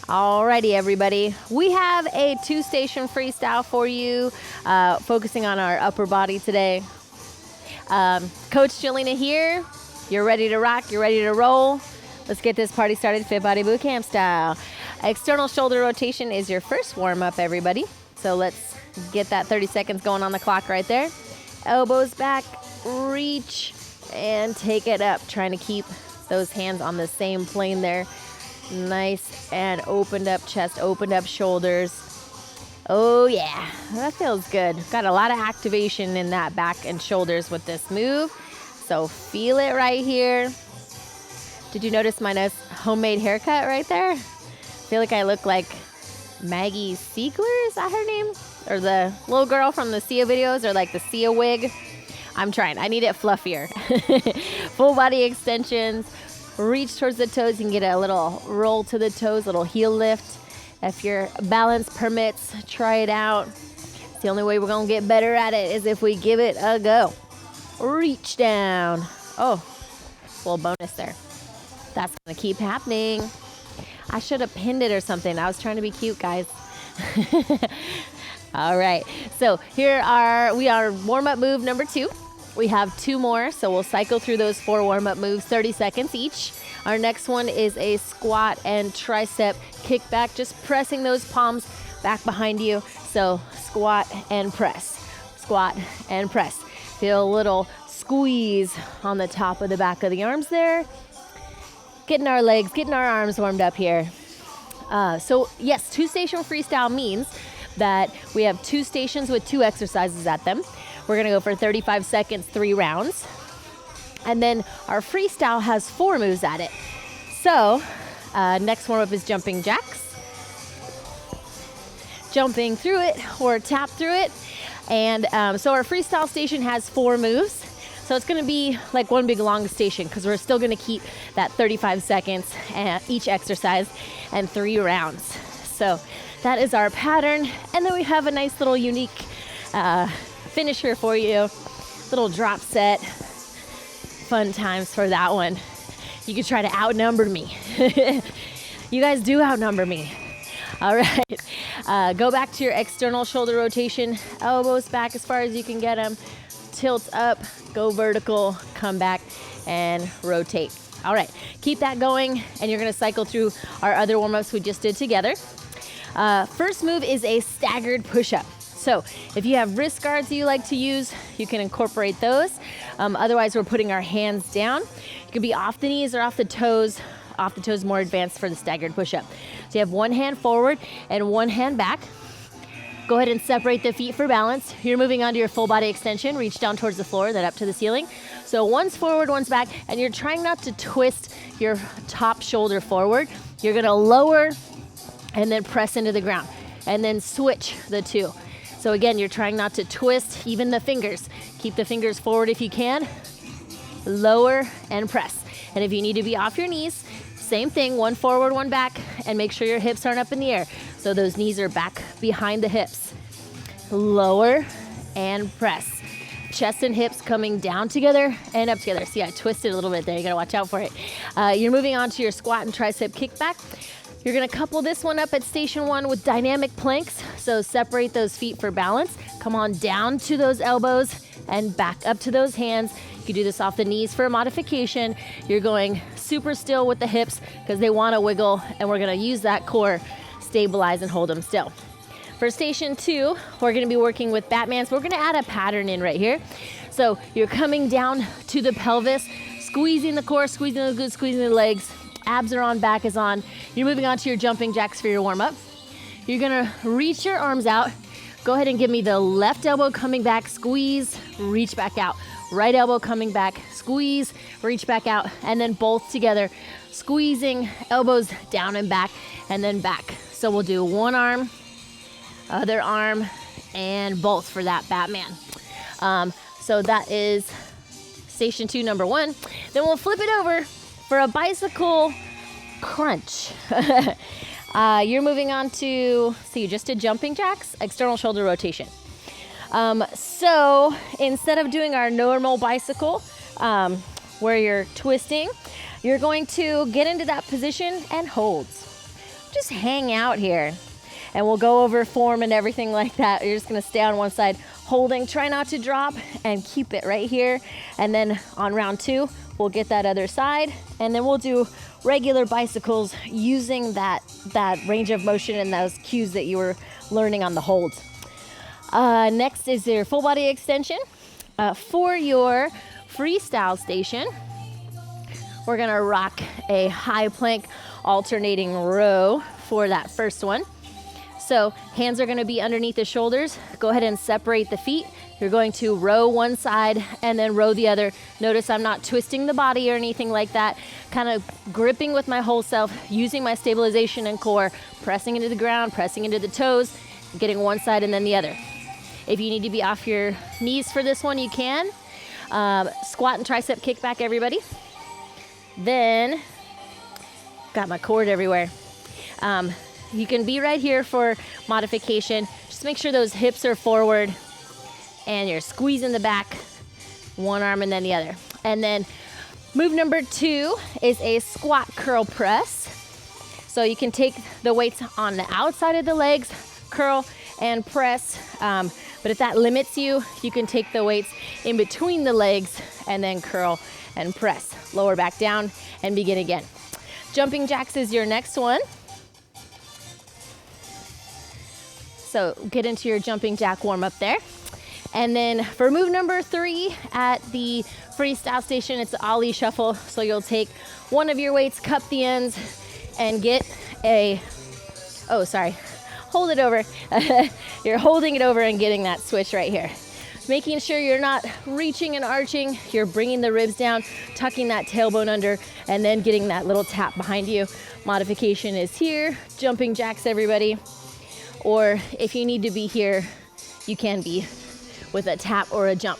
Alrighty, everybody. We have a 2-station freestyle for you, focusing on our upper body today. Coach Jelena here. You're ready to rock. You're ready to roll. Let's get this party started, Fit Body Bootcamp style. External shoulder rotation is your first warm-up, everybody. So let's get that 30 seconds going on the clock right there. Elbows back, reach, and take it up. Trying to keep those hands on the same plane there. Nice and opened up chest, opened up shoulders. Oh yeah, that feels good. Got a lot of activation in that back and shoulders with this move. So feel it right here. Did you notice my nice homemade haircut right there? I feel like I look like Maggie Siegler, is that her name? Or the little girl from the Sia videos, or like the Sia wig. I'm trying, I need it fluffier. Full body extensions. Reach towards the toes. You can get a little roll to the toes, little heel lift. If your balance permits, try it out. It's the only way we're going to get better at it is if we give it a go. Reach down. Oh, little bonus there. That's going to keep happening. I should have pinned it or something. I was trying to be cute, guys. All right. So we are warm-up move number 2. We have 2 more, so we'll cycle through those 4 warm-up moves, 30 seconds each. Our next one is a squat and tricep kickback, just pressing those palms back behind you. So squat and press, squat and press. Feel a little squeeze on the top of the back of the arms there. Getting our legs, getting our arms warmed up here. So yes, 2-station freestyle means that we have 2 stations with 2 exercises at them. We're gonna go for 35 seconds, 3 rounds. And then our freestyle has 4 moves at it. So next warm up is jumping jacks. Jumping through it or tap through it. And so our freestyle station has 4 moves. So it's gonna be like one big long station because we're still gonna keep that 35 seconds each exercise and 3 rounds. So that is our pattern. And then we have a nice little unique finisher for you. Little drop set. Fun times for that one. You could try to outnumber me. You guys do outnumber me. All right. Go back to your external shoulder rotation. Elbows back as far as you can get them. Tilt up, go vertical, come back and rotate. All right. Keep that going and you're going to cycle through our other warm-ups we just did together. First move is a staggered push-up. So if you have wrist guards that you like to use, you can incorporate those. Otherwise, we're putting our hands down. You can be off the knees or off the toes. Off the toes more advanced for the staggered push-up. So you have one hand forward and one hand back. Go ahead and separate the feet for balance. You're moving onto your full body extension. Reach down towards the floor, then up to the ceiling. So one's forward, one's back, and you're trying not to twist your top shoulder forward. You're gonna lower and then press into the ground, and then switch the 2. So again, you're trying not to twist even the fingers. Keep the fingers forward if you can. Lower and press. And if you need to be off your knees, same thing, one forward, one back, and make sure your hips aren't up in the air. So those knees are back behind the hips. Lower and press. Chest and hips coming down together and up together. See, I twisted a little bit there. You gotta watch out for it. You're moving on to your squat and tricep kickback. You're gonna couple this one up at station 1 with dynamic planks. So separate those feet for balance. Come on down to those elbows and back up to those hands. You can do this off the knees for a modification. You're going super still with the hips because they wanna wiggle, and we're gonna use that core, stabilize and hold them still. For station 2, we're gonna be working with Batman. So we're gonna add a pattern in right here. So you're coming down to the pelvis, squeezing the core, squeezing the glutes, squeezing the legs. Abs are on, back is on. You're moving on to your jumping jacks for your warm-up. You're gonna reach your arms out. Go ahead and give me the left elbow coming back, squeeze, reach back out. Right elbow coming back, squeeze, reach back out, and then both together, squeezing, elbows down and back, and then back. So we'll do one arm, other arm, and both for that Batman. So that is station 2, number 1. Then we'll flip it over for a bicycle crunch. You're moving on to, so you just did jumping jacks, external shoulder rotation. So instead of doing our normal bicycle, where you're twisting, you're going to get into that position and holds. just hang out here. And we'll go over form and everything like that. You're just gonna stay on one side, holding, try not to drop, and keep it right here. And then on round 2, we'll get that other side, and then we'll do regular bicycles using that range of motion and those cues that you were learning on the holds. Next is your full body extension. For your freestyle station, we're gonna rock a high plank alternating row for that first one. So hands are gonna be underneath the shoulders. Go ahead and separate the feet. You're going to row one side and then row the other. Notice I'm not twisting the body or anything like that. Kind of gripping with my whole self, using my stabilization and core, pressing into the ground, pressing into the toes, getting one side and then the other. If you need to be off your knees for this one, you can. Squat and tricep kickback, everybody. Then, got my cord everywhere. You can be right here for modification. Just make sure those hips are forward and you're squeezing the back, one arm and then the other. And then move number 2 is a squat curl press. So you can take the weights on the outside of the legs, curl and press. But if that limits you, you can take the weights in between the legs and then curl and press. Lower back down and begin again. Jumping jacks is your next one. So get into your jumping jack warm up there. And then for move number 3 at the freestyle station, it's the Ollie shuffle. So you'll take one of your weights, cup the ends, and get a, hold it over. You're holding it over and getting that switch right here. Making sure you're not reaching and arching, you're bringing the ribs down, tucking that tailbone under, and then getting that little tap behind you. Modification is here, jumping jacks, everybody. Or if you need to be here, you can be with a tap or a jump.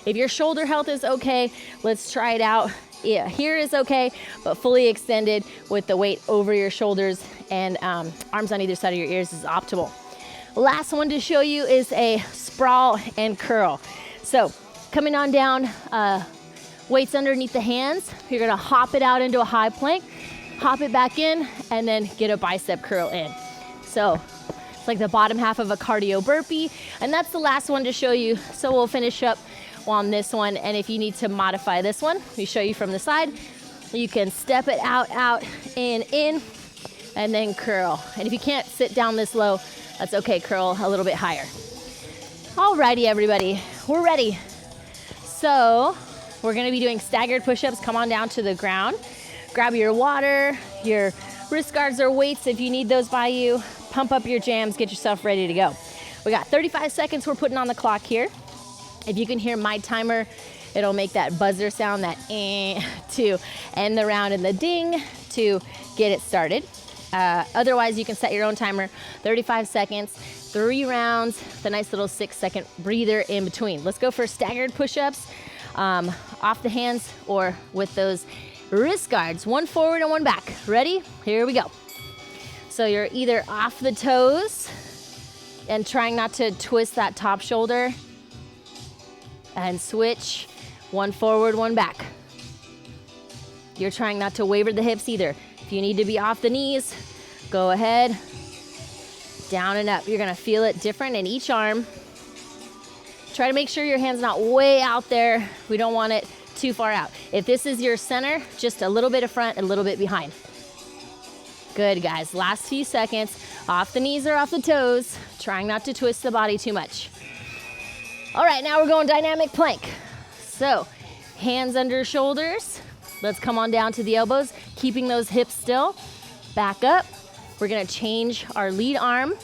If your shoulder health is okay, let's try it out. Yeah, here is okay, but fully extended with the weight over your shoulders and arms on either side of your ears is optimal. Last one to show you is a sprawl and curl. So coming on down, weights underneath the hands. You're gonna hop it out into a high plank, hop it back in, and then get a bicep curl in. So it's like the bottom half of a cardio burpee, and that's the last one to show you. So we'll finish up on this one, and if you need to modify this one, we show you from the side. You can step it out, in, and then curl. And if you can't sit down this low, that's okay, curl a little bit higher. Alrighty, everybody, we're ready. So we're gonna be doing staggered push-ups. Come on down to the ground. Grab your water, your wrist guards or weights if you need those by you. Pump up your jams, get yourself ready to go. We got 35 seconds we're putting on the clock here. If you can hear my timer, it'll make that buzzer sound, that to end the round, and the ding to get it started. Otherwise, you can set your own timer, 35 seconds, 3 rounds, the nice little 6-second breather in between. Let's go for staggered push-ups, off the hands or with those wrist guards, one forward and one back. Ready? Here we go. So you're either off the toes and trying not to twist that top shoulder, and switch, one forward, one back. You're trying not to waver the hips either. If you need to be off the knees, go ahead, down and up. You're gonna feel it different in each arm. Try to make sure your hand's not way out there. We don't want it too far out. If this is your center, just a little bit of front, a little bit behind. Good, guys. Last few seconds. Off the knees or off the toes. Trying not to twist the body too much. All right, now we're going dynamic plank. So, hands under shoulders. Let's come on down to the elbows, keeping those hips still. Back up. We're gonna change our lead arm.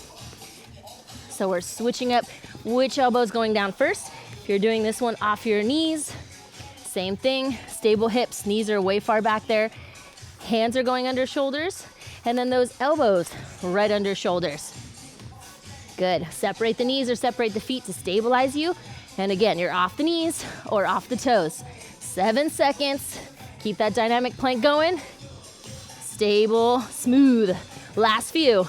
So we're switching up which elbow's going down first. If you're doing this one off your knees, same thing, stable hips, knees are way far back there. Hands are going under shoulders, and then those elbows right under shoulders. Good. Separate the knees or separate the feet to stabilize you. And again, you're off the knees or off the toes. 7 seconds. Keep that dynamic plank going. Stable, smooth. Last few.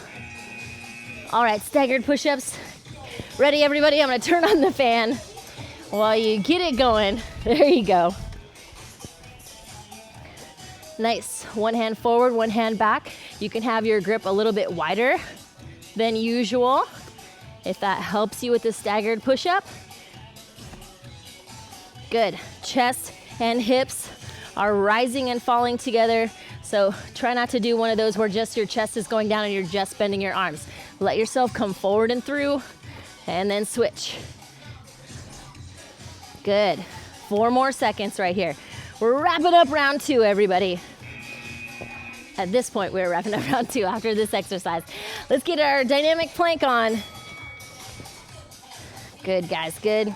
All right, staggered push-ups. Ready, everybody? I'm gonna turn on the fan while you get it going. There you go. Nice. One hand forward, one hand back. You can have your grip a little bit wider than usual if that helps you with the staggered push-up. Good. Chest and hips are rising and falling together. So try not to do one of those where just your chest is going down and you're just bending your arms. Let yourself come forward and through, and then switch. Good. 4 more seconds right here. We're wrapping up round 2, everybody. At this point, we're wrapping up round 2 after this exercise. Let's get our dynamic plank on. Good, guys, good.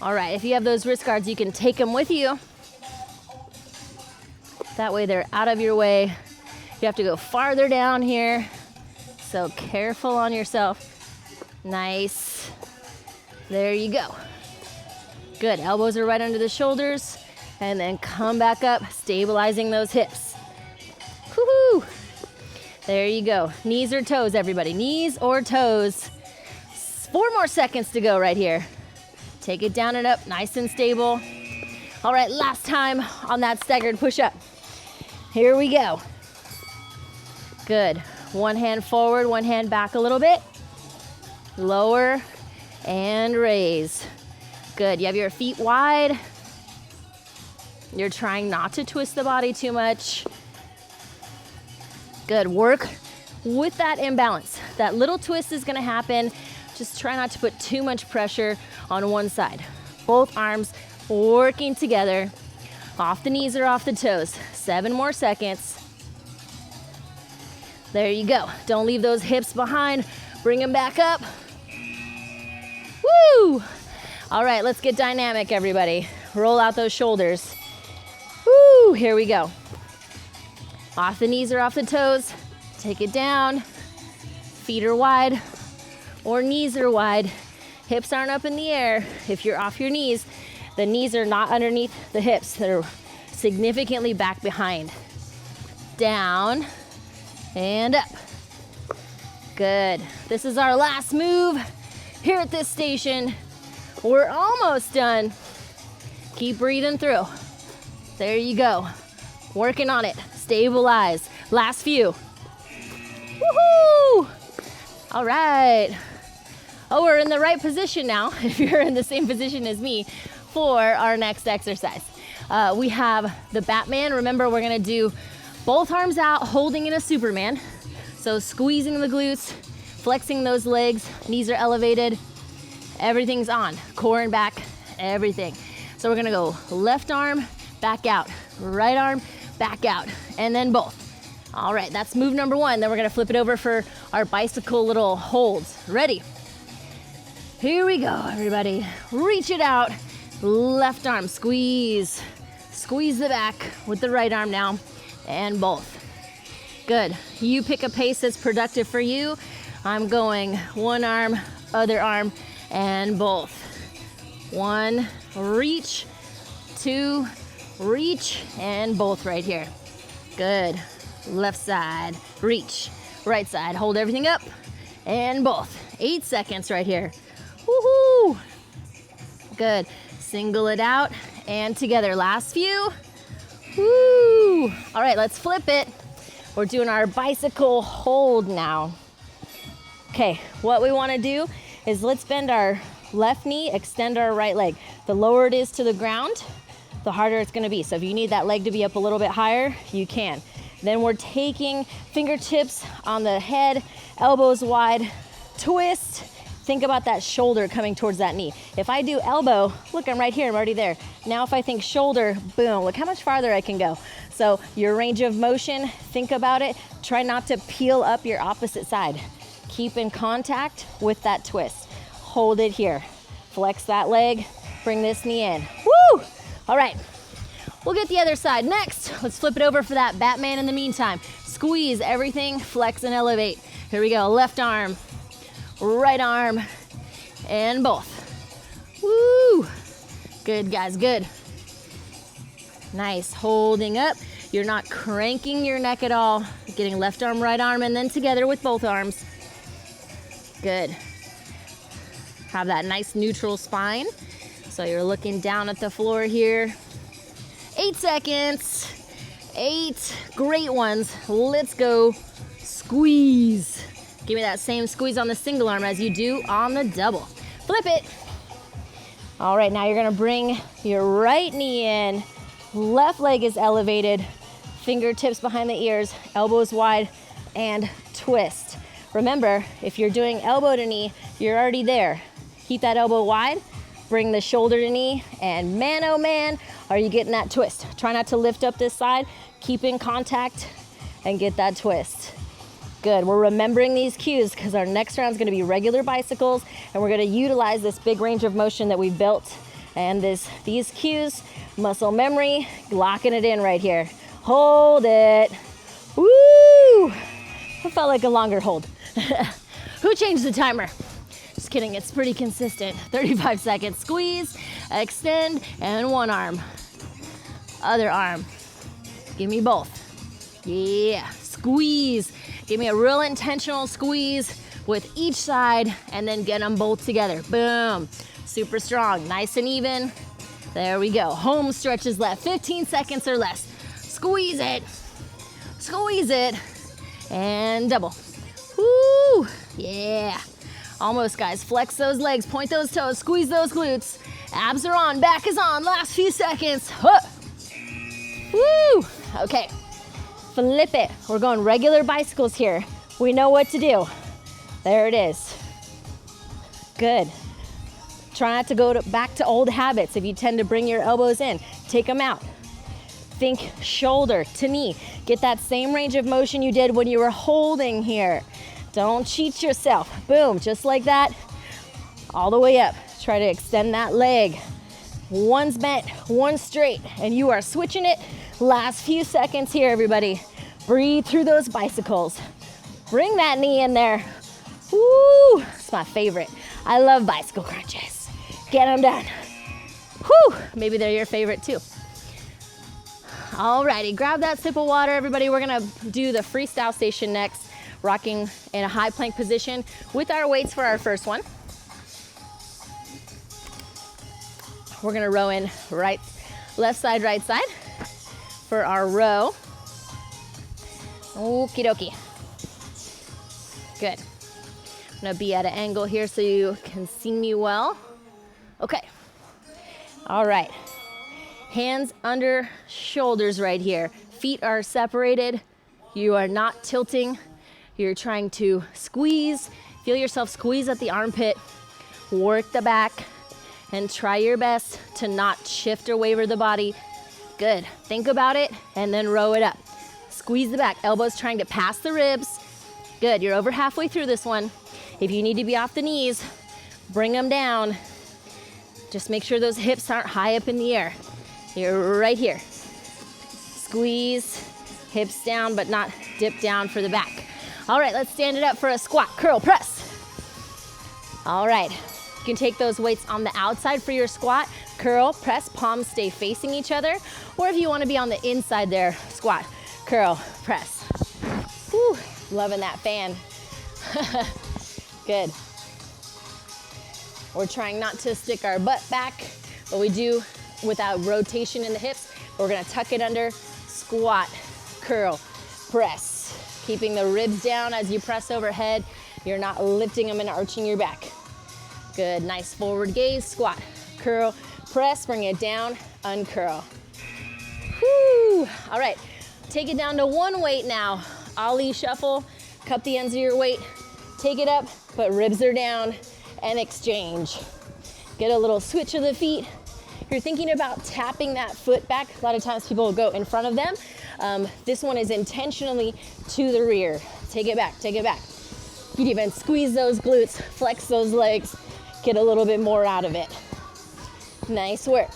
All right, if you have those wrist guards, you can take them with you. That way they're out of your way. You have to go farther down here. So careful on yourself. Nice. There you go. Good, elbows are right under the shoulders. And then come back up, stabilizing those hips. Woohoo! There you go. Knees or toes, everybody. Knees or toes. 4 more seconds to go right here. Take it down and up, nice and stable. All right, last time on that staggered push-up. Here we go. Good. One hand forward, one hand back a little bit. Lower and raise. Good. You have your feet wide. You're trying not to twist the body too much. Good. Work with that imbalance. That little twist is going to happen. Just try not to put too much pressure on one side. Both arms working together. Off the knees or off the toes. 7 more seconds. There you go. Don't leave those hips behind. Bring them back up. Woo! All right, let's get dynamic, everybody. Roll out those shoulders. Woo! Here we go. Off the knees or off the toes. Take it down. Feet are wide or knees are wide. Hips aren't up in the air. If you're off your knees, the knees are not underneath the hips. They're significantly back behind. Down and up. Good. This is our last move here at this station. We're almost done. Keep breathing through. There you go. Working on it. Stabilize. Last few. Woohoo! All right. Oh, we're in the right position now, if you're in the same position as me, for our next exercise. We have the Batman. Remember, we're gonna do both arms out, holding in a Superman. So squeezing the glutes, flexing those legs, knees are elevated, everything's on, core and back, everything. So we're gonna go left arm, back out, right arm, back out, and then both. All right, that's move number 1. Then we're gonna flip it over for our bicycle little holds. Ready? Here we go, everybody. Reach it out. Left arm, squeeze. Squeeze the back with the right arm now, and both. Good. You pick a pace that's productive for you. I'm going one arm, other arm, and both. 1, reach. 2, reach, and both right here. Good. Left side, reach. Right side, hold everything up, and both. 8 seconds right here. Woohoo! Good. Single it out and together. Last few. Woo! All right, let's flip it. We're doing our bicycle hold now. Okay, what we want to do is let's bend our left knee, extend our right leg. The lower it is to the ground, the harder it's going to be. So if you need that leg to be up a little bit higher, you can. Then we're taking fingertips on the head, elbows wide, twist. Think about that shoulder coming towards that knee. If I do elbow, look, I'm right here, I'm already there. Now if I think shoulder, boom, look how much farther I can go. So your range of motion, think about it. Try not to peel up your opposite side. Keep in contact with that twist. Hold it here. Flex that leg, bring this knee in. Woo! All right, we'll get the other side next. Let's flip it over for that Batman in the meantime. Squeeze everything, flex and elevate. Here we go, left arm, right arm, and both. Woo! Good, guys, good. Nice, holding up. You're not cranking your neck at all. Getting left arm, right arm, and then together with both arms. Good. Have that nice neutral spine. So you're looking down at the floor here. 8 seconds. 8. Great ones. Let's go. Squeeze. Give me that same squeeze on the single arm as you do on the double. Flip it. All right, now you're gonna bring your right knee in. Left leg is elevated. Fingertips behind the ears, elbows wide, and twist. Remember, if you're doing elbow to knee, you're already there. Keep that elbow wide, bring the shoulder to knee, and man, oh man, are you getting that twist. Try not to lift up this side, keep in contact, and get that twist. Good, we're remembering these cues because our next round is gonna be regular bicycles, and we're gonna utilize this big range of motion that we've built, and these cues, muscle memory, locking it in right here. Hold it. Woo! It felt like a longer hold. Who changed the timer? Just kidding, it's pretty consistent. 35 seconds. Squeeze, extend, and one arm. Other arm. Give me both. Yeah, squeeze. Give me a real intentional squeeze with each side, and then get them both together. Boom. Super strong, nice and even. There we go. Home stretch is left, 15 seconds or less. Squeeze it, and double. Woo, yeah. Almost, guys. Flex those legs, point those toes, squeeze those glutes. Abs are on, back is on, last few seconds. Huh. Woo, okay. Flip it. We're going regular bicycles here. We know what to do. There it is. Good. Try not to go back to old habits. If you tend to bring your elbows in, take them out. Think shoulder to knee. Get that same range of motion you did when you were holding here. Don't cheat yourself. Boom, just like that. All the way up. Try to extend that leg. One's bent, one's straight, and you are switching it. Last few seconds here, everybody. Breathe through those bicycles. Bring that knee in there. Woo, it's my favorite. I love bicycle crunches. Get them done. Whew, maybe they're your favorite too. Alrighty, grab that sip of water, everybody. We're gonna do the freestyle station next, rocking in a high plank position with our weights for our first one. We're gonna row in left side, right side for our row. Okie dokie. Good. I'm gonna be at an angle here so you can see me well. Okay. All right. Hands under shoulders right here. Feet are separated. You are not tilting. You're trying to squeeze. Feel yourself squeeze at the armpit. Work the back and try your best to not shift or waver the body. Good. Think about it and then row it up. Squeeze the back. Elbows trying to pass the ribs. Good. You're over halfway through this one. If you need to be off the knees, bring them down. Just make sure those hips aren't high up in the air. You're right here. Squeeze, hips down, but not dip down for the back. All right, let's stand it up for a squat, curl, press. All right, you can take those weights on the outside for your squat, curl, press, palms stay facing each other. Or if you wanna be on the inside there, squat, curl, press. Whew, loving that fan. Good. We're trying not to stick our butt back, but we do without rotation in the hips. We're gonna tuck it under, squat, curl, press. Keeping the ribs down as you press overhead. You're not lifting them and arching your back. Good, nice forward gaze, squat, curl, press, bring it down, uncurl. Whew, all right, take it down to one weight now. Ollie shuffle, cup the ends of your weight, take it up, but ribs are down, and exchange. Get a little switch of the feet. You're thinking about tapping that foot back. A lot of times people will go in front of them. This one is intentionally to the rear. Take it back, take it back. You can even squeeze those glutes, flex those legs, get a little bit more out of it. Nice work.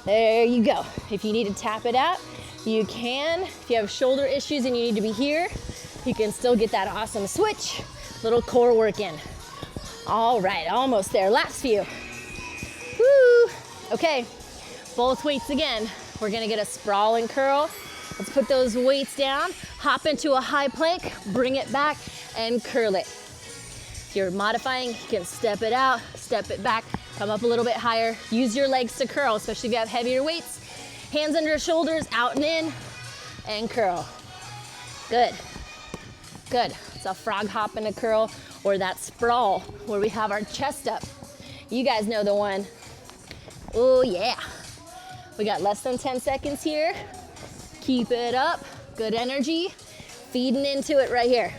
There you go. If you need to tap it out, you can. If you have shoulder issues and you need to be here, you can still get that awesome switch. Little core work in. All right, almost there. Last few. Woo! Okay, both weights again. We're gonna get a sprawl and curl. Let's put those weights down, hop into a high plank, bring it back, and curl it. If you're modifying, you can step it out, step it back, come up a little bit higher. Use your legs to curl, especially if you have heavier weights. Hands under shoulders, out and in. and curl. Good. Good. It's a frog hop and a curl, or that sprawl where we have our chest up. You guys know the one. Oh yeah. We got less than 10 seconds here. Keep it up. Good energy. Feeding into it right here.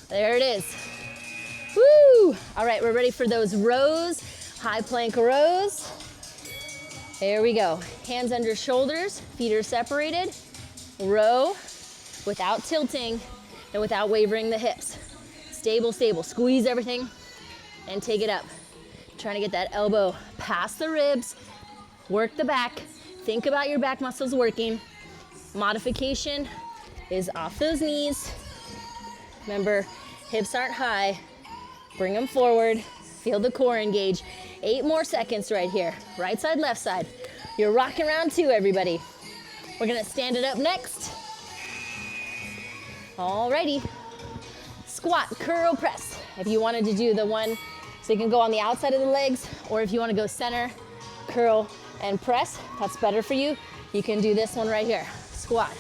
There it is. Woo! All right, we're ready for those rows. High plank rows. There we go. Hands under shoulders, feet are separated. Row without tilting and without wavering the hips. Stable, stable. Squeeze everything and take it up. Trying to get that elbow past the ribs. Work the back. Think about your back muscles working. Modification is off those knees. Remember, hips aren't high. Bring them forward. Feel the core engage. 8 more seconds right here. Right side, left side. You're rocking round 2, everybody. We're gonna stand it up next. Alrighty. Squat, curl, press. If you wanted to do the one, so you can go on the outside of the legs, or if you wanna go center, curl, and press, that's better for you. You can do this one right here. Squat,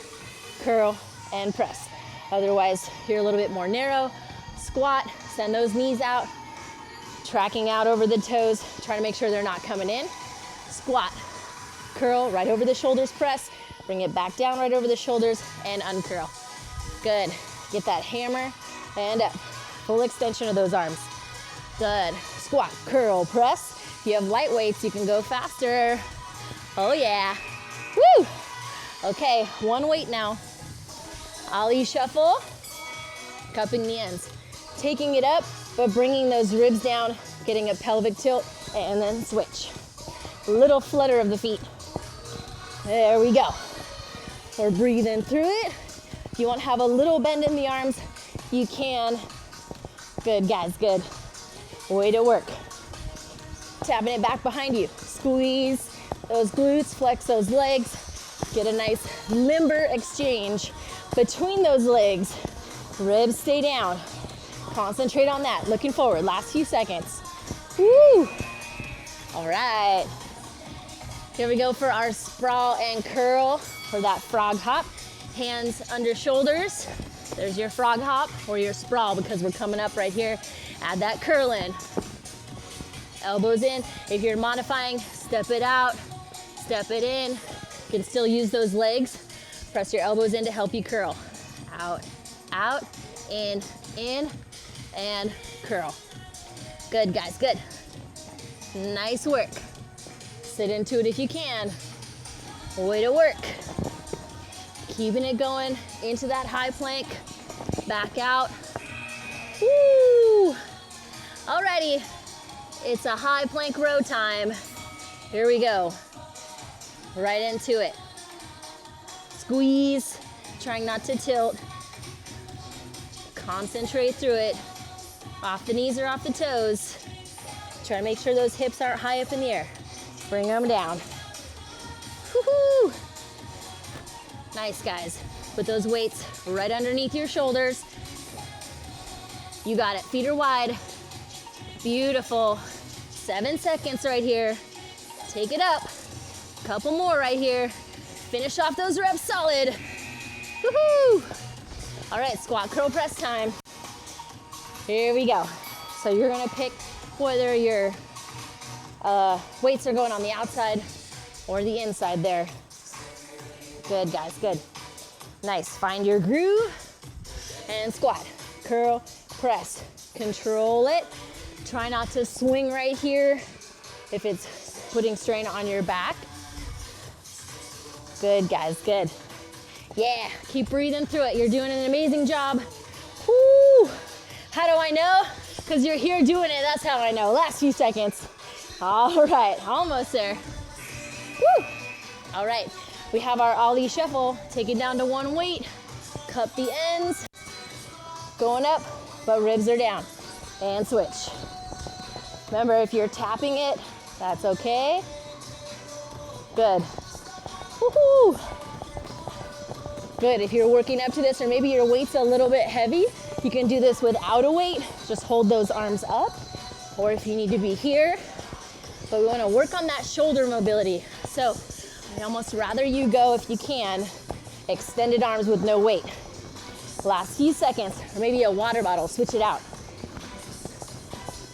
curl, and press. Otherwise, you're a little bit more narrow. Squat, send those knees out, tracking out over the toes, trying to make sure they're not coming in. Squat, curl, right over the shoulders, press, bring it back down right over the shoulders, and uncurl. Good. Get that hammer and up. Full extension of those arms. Good. Squat, curl, press. If you have light weights, you can go faster. Oh yeah. Woo! Okay, one weight now. Ollie shuffle, cupping the ends. Taking it up, but bringing those ribs down, getting a pelvic tilt, and then switch. Little flutter of the feet. There we go. We're breathing through it. If you want to have a little bend in the arms, you can. Good, guys, good. Way to work. Tapping it back behind you. Squeeze those glutes, flex those legs. Get a nice limber exchange between those legs. Ribs stay down. Concentrate on that. Looking forward. Last few seconds. Woo! All right. Here we go for our sprawl and curl for that frog hop. Hands under shoulders. There's your frog hop or your sprawl because we're coming up right here. Add that curl in. Elbows in. If you're modifying, step it out, step it in. You can still use those legs. Press your elbows in to help you curl. Out, out, in, and curl. Good, guys, good. Nice work. Sit into it if you can. Way to work. Keeping it going into that high plank. Back out. Woo! Alrighty. It's a high plank row time. Here we go. Right into it. Squeeze, trying not to tilt. Concentrate through it. Off the knees or off the toes. Try to make sure those hips aren't high up in the air. Bring them down. Woo-hoo! Nice, guys. Put those weights right underneath your shoulders. You got it. Feet are wide. Beautiful. 7 seconds right here. Take it up. Couple more right here. Finish off those reps solid. Woohoo! All right, squat, curl, press time. Here we go. So you're gonna pick whether your weights are going on the outside or the inside there. Good, guys, good. Nice, find your groove and squat, curl, press. Control it. Try not to swing right here if it's putting strain on your back. Good, guys, good. Yeah, keep breathing through it. You're doing an amazing job. Woo! How do I know? Because you're here doing it, that's how I know. Last few seconds. All right, almost there. Woo! All right, we have our Ollie shuffle. Take it down to one weight. Cup the ends. Going up, but ribs are down. And switch. Remember, if you're tapping it, that's okay. Good. Woohoo! Good, if you're working up to this, or maybe your weight's a little bit heavy, you can do this without a weight. Just hold those arms up, or if you need to be here. But we wanna work on that shoulder mobility. So I'd almost rather you go, if you can, extended arms with no weight. Last few seconds, or maybe a water bottle, switch it out.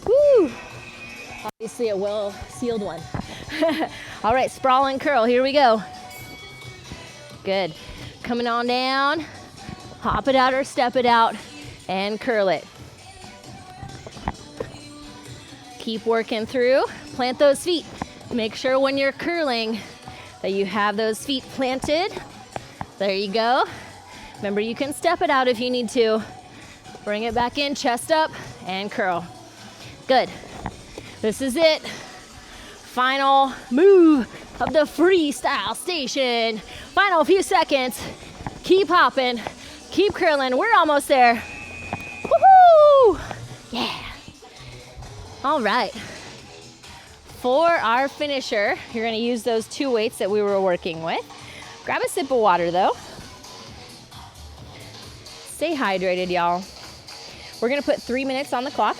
Woo! Obviously a well-sealed one. All right, sprawl and curl, here we go. Good. Coming on down, hop it out or step it out, and curl it. Keep working through, plant those feet. Make sure when you're curling that you have those feet planted. There you go. Remember, you can step it out if you need to. Bring it back in, chest up, and curl. Good. This is it. Final move of the freestyle station. Final few seconds. Keep hopping, keep curling. We're almost there. Woohoo! Yeah. All right. For our finisher, you're gonna use those 2 weights that we were working with. Grab a sip of water though. Stay hydrated, y'all. We're gonna put 3 minutes on the clock.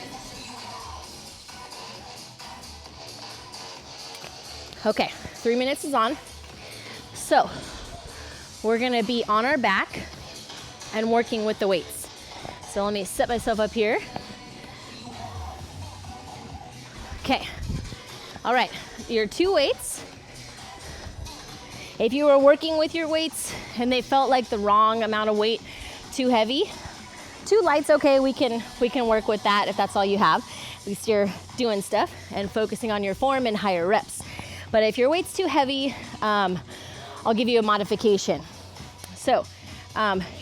Okay, 3 minutes is on. So, we're gonna be on our back and working with the weights. So let me set myself up here. Okay, all right, your 2 weights. If you were working with your weights and they felt like the wrong amount of weight, too heavy, 2 light's okay, we can work with that if that's all you have. At least you're doing stuff and focusing on your form and higher reps. But if your weight's too heavy, I'll give you a modification. So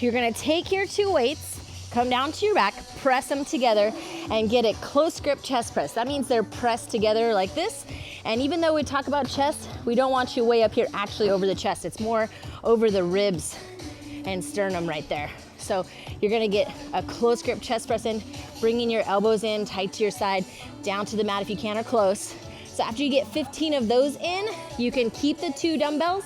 you're gonna take your 2 weights, come down to your back, press them together, and get a close grip chest press. That means they're pressed together like this. And even though we talk about chest, we don't want you way up here actually over the chest. It's more over the ribs and sternum right there. So you're gonna get a close grip chest press in, bringing your elbows in, tight to your side, down to the mat if you can or close. So after you get 15 of those in, you can keep the 2 dumbbells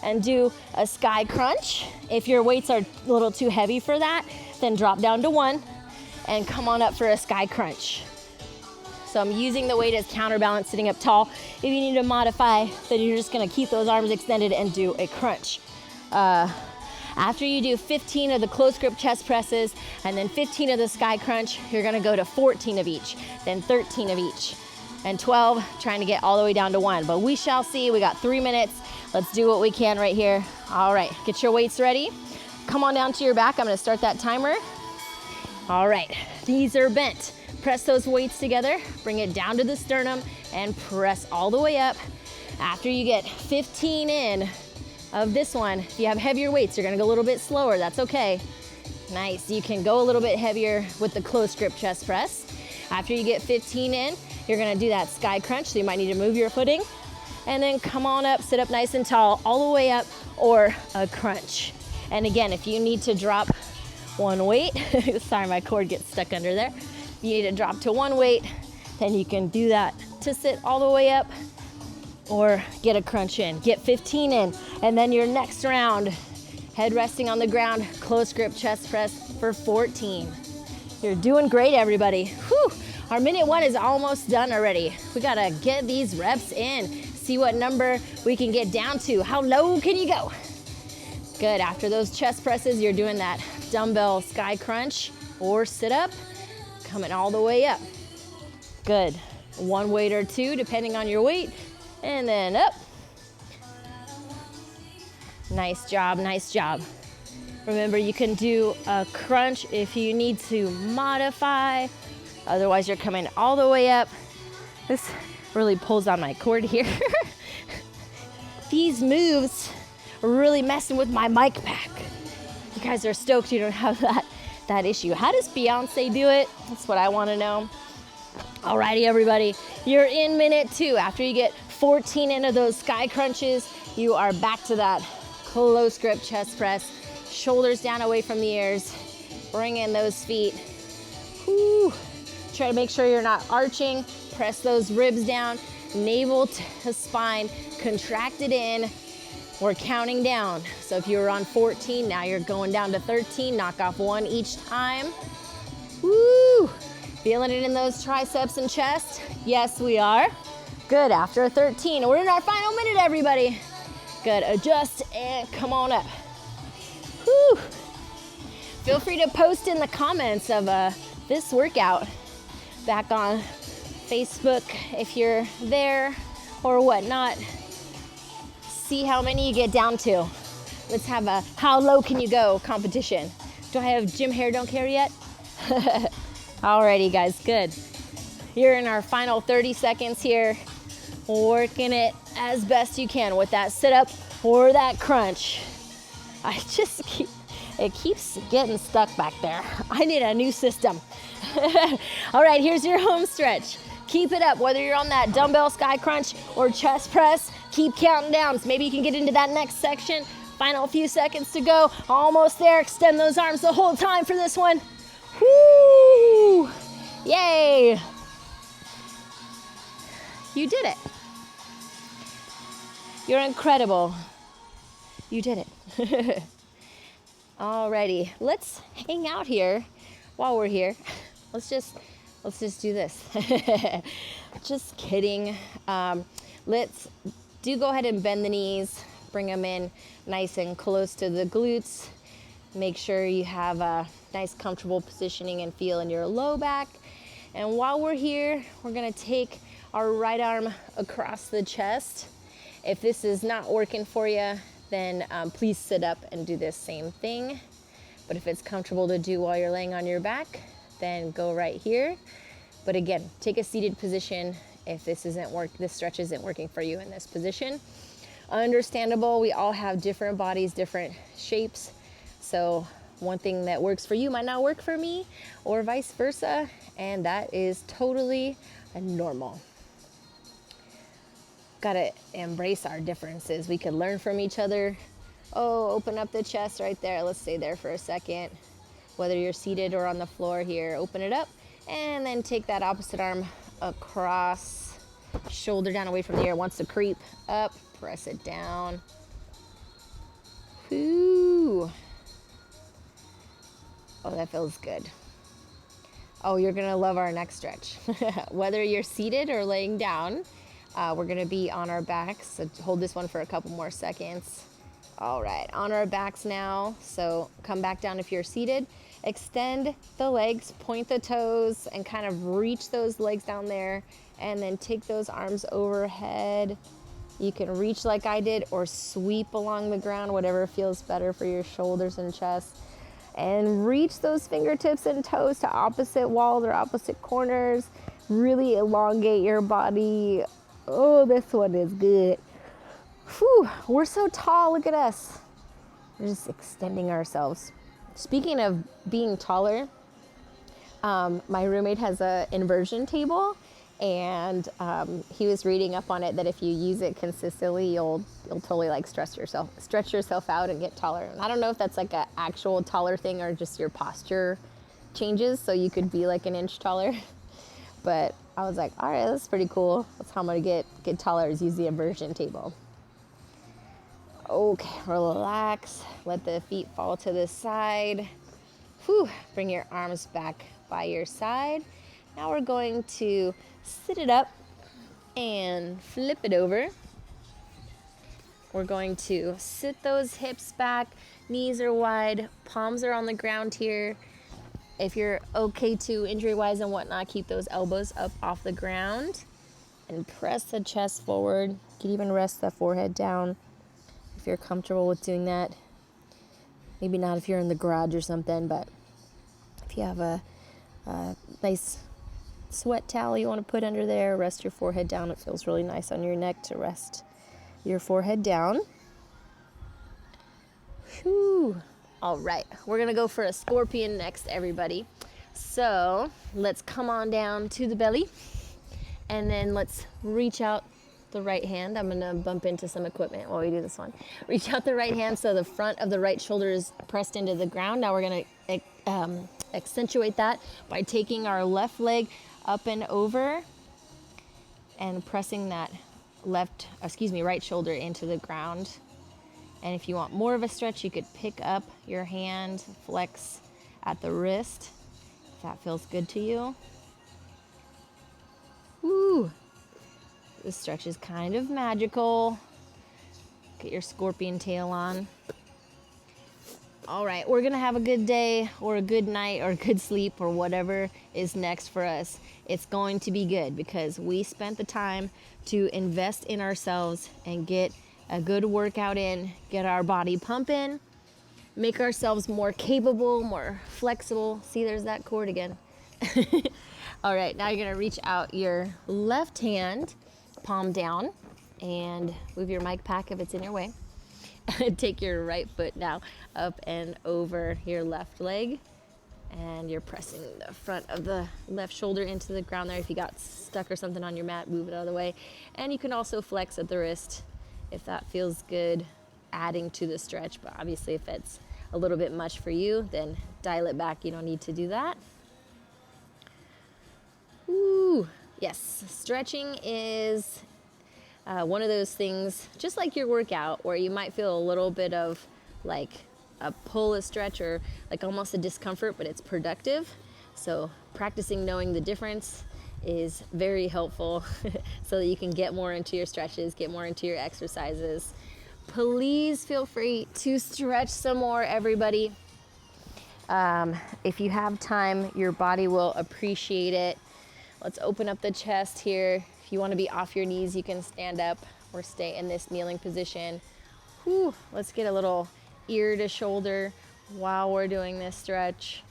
and do a sky crunch. If your weights are a little too heavy for that, then drop down to 1 and come on up for a sky crunch. So I'm using the weight as counterbalance, sitting up tall. If you need to modify, then you're just gonna keep those arms extended and do a crunch. After you do 15 of the close grip chest presses and then 15 of the sky crunch, you're gonna go to 14 of each, then 13 of each, and 12, trying to get all the way down to 1. But we shall see, we got 3 minutes. Let's do what we can right here. All right, get your weights ready. Come on down to your back, I'm gonna start that timer. All right, knees are bent. Press those weights together, bring it down to the sternum, and press all the way up. After you get 15 in of this one, if you have heavier weights, you're gonna go a little bit slower, that's okay. Nice, you can go a little bit heavier with the close grip chest press. After you get 15 in, you're gonna do that sky crunch, so you might need to move your footing. And then come on up, sit up nice and tall, all the way up, or a crunch. And again, if you need to drop 1 weight, sorry, my cord gets stuck under there. If you need to drop to 1 weight, then you can do that to sit all the way up or get a crunch in. Get 15 in, and then your next round, head resting on the ground, close grip chest press for 14. You're doing great, everybody. Whew. Our minute 1 is almost done already. We gotta get these reps in, see what number we can get down to. How low can you go? Good, after those chest presses, you're doing that dumbbell sky crunch or sit up, coming all the way up. Good, 1 weight or 2, depending on your weight, and then up. Nice job, nice job. Remember, you can do a crunch if you need to modify. Otherwise, you're coming all the way up. This really pulls on my cord here. These moves are really messing with my mic pack. You guys are stoked you don't have that issue. How does Beyonce do it? That's what I want to know. Alrighty, everybody. You're in minute 2. After you get 14 into those sky crunches, you are back to that close grip chest press. Shoulders down away from the ears. Bring in those feet. Whew. Try to make sure you're not arching. Press those ribs down. Navel to spine. Contract it in. We're counting down. So if you were on 14, now you're going down to 13. Knock off 1 each time. Woo! Feeling it in those triceps and chest? Yes, we are. Good, after 13. We're in our final minute, everybody. Good, adjust and come on up. Whew. Feel free to post in the comments of this workout back on Facebook if you're there or whatnot. See how many you get down to. Let's have a how low can you go competition. Do I have Jim Hair Don't Care yet? Alrighty guys, good. You're in our final 30 seconds here, working it as best you can with that sit up or that crunch. It keeps getting stuck back there. I need a new system. All right, here's your home stretch. Keep it up, whether you're on that dumbbell sky crunch or chest press, keep counting down. So maybe you can get into that next section. Final few seconds to go, almost there. Extend those arms the whole time for this one. Woo! Yay! You did it. You're incredible. You did it. Alrighty, let's hang out here while we're here. Let's just do this. Just kidding. Let's go ahead and bend the knees, bring them in nice and close to the glutes. Make sure you have a nice comfortable positioning and feel in your low back. And while we're here, we're gonna take our right arm across the chest. If this is not working for you, then please sit up and do this same thing. But if it's comfortable to do while you're laying on your back, then go right here. But again, take a seated position if this stretch isn't working for you in this position. Understandable, we all have different bodies, different shapes. So one thing that works for you might not work for me, or vice versa, and that is totally normal. Gotta embrace our differences. We could learn from each other. Oh, open up the chest right there. Let's stay there for a second. Whether you're seated or on the floor here, open it up, and then take that opposite arm across, shoulder down away from the air. Wants to creep up, press it down. Whoo. Oh, that feels good. Oh, you're gonna love our next stretch. Whether you're seated or laying down, we're gonna be on our backs. So hold this one for a couple more seconds. All right, on our backs now. So come back down if you're seated. Extend the legs, point the toes, and kind of reach those legs down there. And then take those arms overhead. You can reach like I did or sweep along the ground, whatever feels better for your shoulders and chest. And reach those fingertips and toes to opposite walls or opposite corners. Really elongate your body. Oh, this one is good. Whew, we're so tall, look at us. We're just extending ourselves. Speaking of being taller, my roommate has an inversion table, and he was reading up on it that if you use it consistently, you'll totally like stretch yourself out and get taller. And I don't know if that's like an actual taller thing or just your posture changes, so you could be like an inch taller. But I was like, all right, that's pretty cool. That's how I'm gonna get taller, is use the inversion table. Okay, relax. Let the feet fall to the side. Whew, bring your arms back by your side. Now we're going to sit it up and flip it over. We're going to sit those hips back, knees are wide, palms are on the ground here. If you're okay to injury-wise and whatnot, keep those elbows up off the ground and press the chest forward. You can even rest the forehead down if you're comfortable with doing that. Maybe not if you're in the garage or something, but if you have a nice sweat towel you want to put under there, rest your forehead down. It feels really nice on your neck to rest your forehead down. Whew. All right, we're gonna go for a scorpion next, everybody. So let's come on down to the belly, and then let's reach out the right hand. I'm gonna bump into some equipment while we do this one. Reach out the right hand so the front of the right shoulder is pressed into the ground. Now we're gonna accentuate that by taking our left leg up and over and pressing that right shoulder into the ground. And if you want more of a stretch, you could pick up your hand, flex at the wrist, if that feels good to you. Woo! This stretch is kind of magical. Get your scorpion tail on. All right, we're gonna have a good day or a good night or a good sleep or whatever is next for us. It's going to be good because we spent the time to invest in ourselves and get a good workout in, get our body pumping, make ourselves more capable, more flexible. See, there's that cord again. All right, now you're gonna reach out your left hand, palm down, and move your mic pack if it's in your way. Take your right foot now up and over your left leg, and you're pressing the front of the left shoulder into the ground there. If you got stuck or something on your mat, move it out of the way. And you can also flex at the wrist if that feels good, adding to the stretch. But obviously if it's a little bit much for you, then dial it back. You don't need to do that. Ooh, yes, stretching is one of those things, just like your workout, where you might feel a little bit of like a pull, a stretch, or like almost a discomfort, but it's productive. So practicing knowing the difference is very helpful so that you can get more into your stretches, get more into your exercises. Please feel free to stretch some more, everybody. If you have time, your body will appreciate it. Let's open up the chest here. If you want to be off your knees, you can stand up or stay in this kneeling position. Whew, let's get a little ear to shoulder while we're doing this stretch.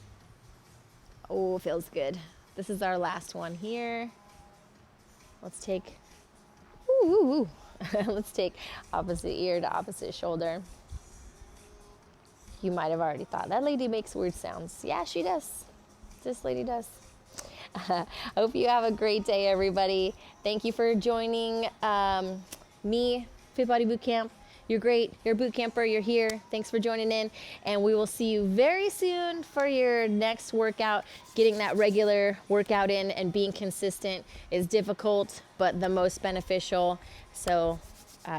Oh, feels good. This is our last one here. Let's take, let's take opposite ear to opposite shoulder. You might have already thought, that lady makes weird sounds. Yeah, she does. This lady does. I hope you have a great day, everybody. Thank you for joining me, Fit Body Bootcamp. You're great. You're a boot camper. You're here. Thanks for joining in. And we will see you very soon for your next workout. Getting that regular workout in and being consistent is difficult, but the most beneficial. So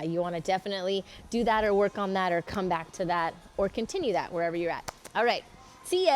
you want to definitely do that or work on that or come back to that or continue that wherever you're at. All right. See ya.